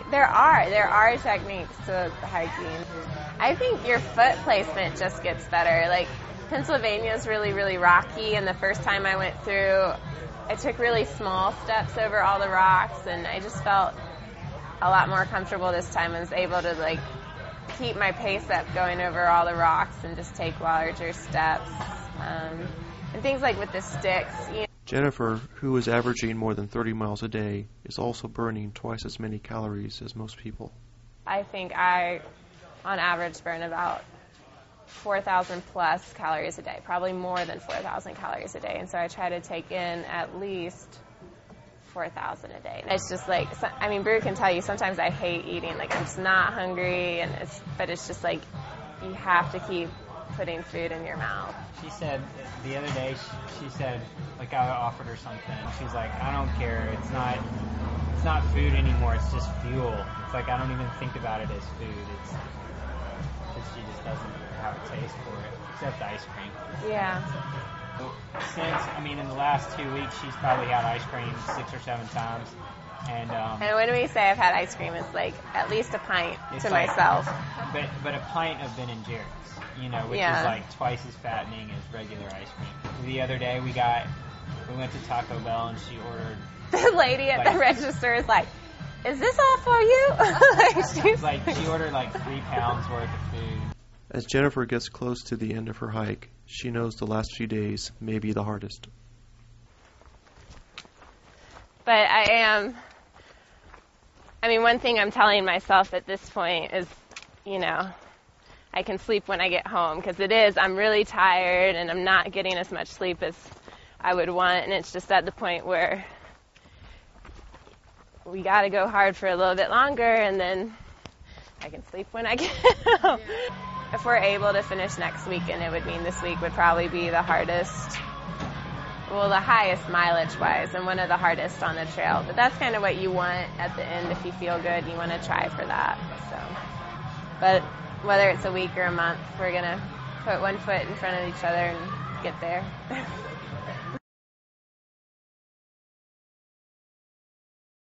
There are techniques to hiking. I think your foot placement just gets better. Like, Pennsylvania's really, really rocky, and the first time I went through, I took really small steps over all the rocks, and I just felt a lot more comfortable this time. I was able to, like, keep my pace up going over all the rocks and just take larger steps. And things like with the sticks. Jennifer, who is averaging more than 30 miles a day, is also burning twice as many calories as most people. I think I, on average, burn about 4,000 plus calories a day, probably more than 4,000 calories a day. And so I try to take in at least 4,000 a day. It's just like, I mean, Brew can tell you, sometimes I hate eating. Like, I'm just not hungry, but it's just like, you have to keep putting food in your mouth. She said the other day, she said, like, I offered her something. She's like, I don't care. It's not food anymore. It's just fuel. It's like, I don't even think about it as food. It's because she just doesn't have a taste for it, except ice cream. Yeah. In the last 2 weeks, she's probably had ice cream 6 or 7 times. And when we say I've had ice cream, it's like at least a pint to myself. But a pint of Ben and Jerry's, which is like twice as fattening as regular ice cream. The other day we went to Taco Bell and she ordered. The lady at the register is like, "Is this all for you?" She ordered like 3 pounds worth of food. As Jennifer gets close to the end of her hike, she knows the last few days may be the hardest. But one thing I'm telling myself at this point is, I can sleep when I get home, because I'm really tired and I'm not getting as much sleep as I would want, and it's just at the point where we got to go hard for a little bit longer, and then I can sleep when I get home. Yeah. If we're able to finish next weekend, it would mean this week would probably be the hardest. Well, the highest mileage-wise and one of the hardest on the trail. But that's kind of what you want at the end. If you feel good, you want to try for that. But whether it's a week or a month, we're going to put one foot in front of each other and get there.